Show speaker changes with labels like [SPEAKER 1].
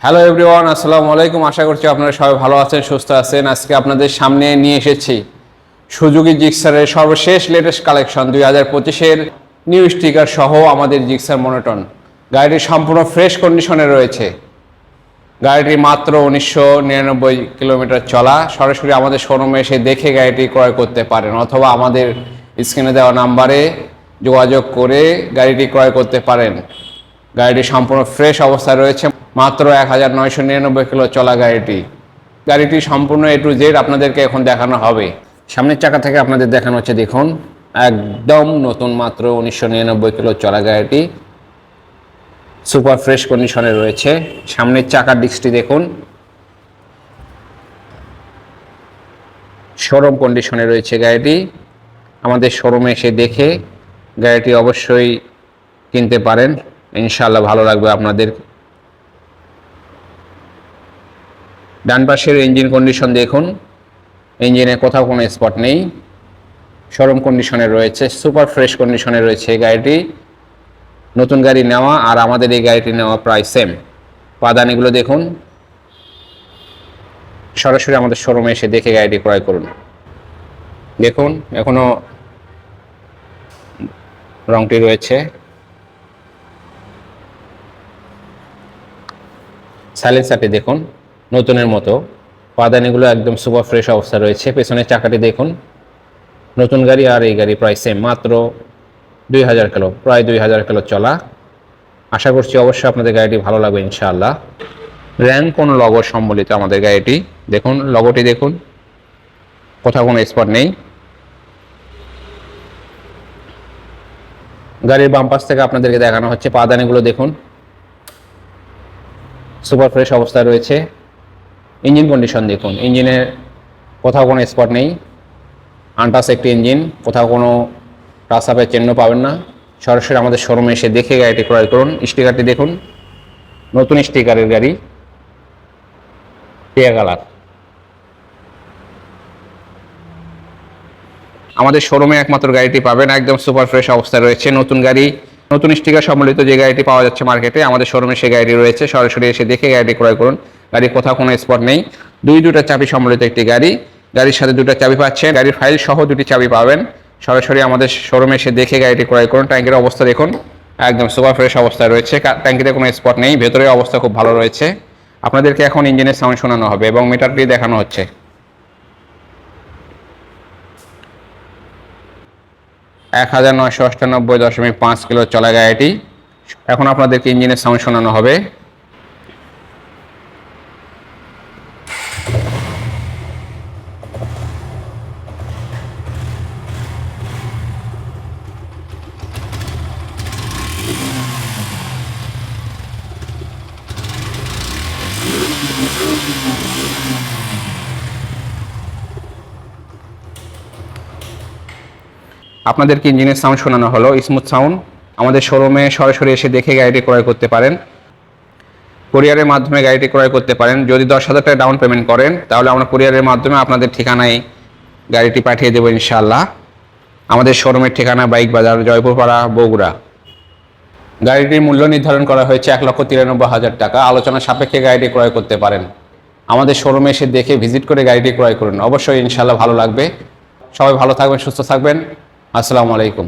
[SPEAKER 1] Hello everyone, আসসালামু আলাইকুম। আশা করছি আপনারা সবাই ভালো আছেন, সুস্থ আছেন। আজকে আপনাদের সামনে নিয়ে এসেছি সুজুকি জিক্সারের সর্বশেষ লেটেস্ট কালেকশন 2025-এর নিউ স্টিকার সহ আমাদের জিক্সার মনোটন। গাড়িটি সম্পূর্ণ ফ্রেশ কন্ডিশনে রয়েছে। গাড়িটি মাত্র 1999 কিলোমিটার চলা। সরাসরি আমাদের শোরুমে এসে দেখে গাড়িটি ক্রয় করতে পারেন, অথবা আমাদের স্ক্রিনে দেওয়া নাম্বারে যোগাযোগ করে গাড়িটি ক্রয় করতে পারেন। গাড়িটি সম্পূর্ণ ফ্রেশ অবস্থায় রয়েছে। মাত্র 1999 কিলো চলা গাড়িটি সম্পূর্ণ A to Z আপনাদেরকে এখন দেখানো হবে। সামনের চাকা থেকে আপনাদের দেখানো হচ্ছে, দেখুন একদম নতুন, মাত্র 1999 কিলো চলা গাড়িটি সুপার ফ্রেশ কন্ডিশনে রয়েছে। সামনের চাকার ডিস্কটি দেখুন, শোরুম কন্ডিশনে রয়েছে গাড়িটি। আমাদের শোরুমে এসে দেখে গাড়িটি অবশ্যই কিনতে পারেন, ইনশাআল্লাহ ভালো লাগবে আপনাদের। ডান পাশের ইঞ্জিন কন্ডিশন দেখুন, ইঞ্জিনে কোথাও কোনো স্পট নেই, শোরুম কন্ডিশনে রয়েছে, সুপার ফ্রেশ কন্ডিশনে রয়েছে গাড়িটি। নতুন গাড়ি নেওয়া আর আমাদের এই গাড়িটি নেওয়া প্রায় সেম। পাদানিগুলো দেখুন, সরাসরি আমাদের শোরুমে এসে দেখে গাড়িটি ক্রয় করুন। দেখুন এখনো রংটি রয়েছে। সাইলেন্সারটি দেখুন নতুনের মতো, পাদানিগুলো একদম সুপার ফ্রেশ অবস্থা রয়েছে। পেছনের চাকাটি দেখুন, নতুন গাড়ি আর এই গাড়ি প্রায় সেম, মাত্র 2000 কিলো, প্রায় 2000 কিলো চলা। আশা করছি অবশ্যই আপনাদের গাড়িটি ভালো লাগবে ইনশাআল্লাহ। র্যাঙ্ক কোনো লগো সম্বলিত আমাদের গাড়িটি। দেখুন লগোটি দেখুন, কোথাও কোনো স্পট নেই। গাড়ির বাম পাশ থেকে আপনাদেরকে দেখানো হচ্ছে, পাদানিগুলো দেখুন সুপার ফ্রেশ অবস্থায় রয়েছে। ইঞ্জিন কন্ডিশন দেখুন, ইঞ্জিনের কোথাও কোনো স্পট নেই, আনটাচ একটি ইঞ্জিন, কোথাও কোনো টাচ আপের চিহ্ন পাবেন না। সরাসরি আমাদের শোরুমে এসে দেখে গাড়িটি ক্রয় করুন। স্টিকারটি দেখুন, নতুন স্টিকারের গাড়ি, টিয়া কালার। আমাদের শোরুমে একমাত্র গাড়িটি পাবেন, একদম সুপার ফ্রেশ অবস্থায় রয়েছে। নতুন গাড়ি, নতুন স্টিকার সম্বলিত যে গাড়িটি পাওয়া যাচ্ছে মার্কেটে, আমাদের শোরুমে সেই গাড়িটি রয়েছে। সরাসরি এসে দেখে গাড়িটি ক্রয় করুন। গাড়ি কোথাও কোনো স্পট নেই, দুটা চাবি সম্বলিত একটি গাড়ি। গাড়ির সাথে দুটো চাবি পাচ্ছেন, গাড়ির ফাইল সহ দুটি চাবি পাবেন। সরাসরি আমাদের শোরুমে এসে দেখে গাড়িটি ক্রয় করুন। ট্যাঙ্কের অবস্থা দেখুন, একদম সুপার ফ্রেশ অবস্থায় রয়েছে। ট্যাঙ্কিতে কোনো স্পট নেই, ভেতরের অবস্থা খুব ভালো রয়েছে। আপনাদেরকে এখন ইঞ্জিনের সাউন্ড শোনানো হবে এবং মিটারটি দেখানো হচ্ছে। 1998.5 কিলো চলা গাড়িটি। এখন আপনাদেরকে ইঞ্জিনের সাউন্ড শোনানো হবে। আপনাদেরকে ইঞ্জিনের সাউন্ড শোনানো হলো, স্মুথ সাউন্ড। আমাদের শোরুমে সরাসরি এসে দেখে গাড়িটি ক্রয় করতে পারেন। কুরিয়ারের মাধ্যমে গাড়িটি ক্রয় করতে পারেন। যদি 10,000 টাকা ডাউন পেমেন্ট করেন, তাহলে আমরা কুরিয়ারের মাধ্যমে আপনাদের ঠিকানায় গাড়িটি পাঠিয়ে দেবো ইনশাআল্লাহ। আমাদের শোরুমের ঠিকানা বাইক বাজার, জয়পুরপাড়া, বগুড়া। গাড়িটির মূল্য নির্ধারণ করা হয়েছে 1,93,000 টাকা। আলোচনা সাপেক্ষে গাড়িটি ক্রয় করতে পারেন। আমাদের শোরুমে এসে দেখে ভিজিট করে গাড়িটি ক্রয় করুন, অবশ্যই ইনশাআল্লাহ ভালো লাগবে। সবাই ভালো থাকবেন, সুস্থ থাকবেন। আসসালামু আলাইকুম।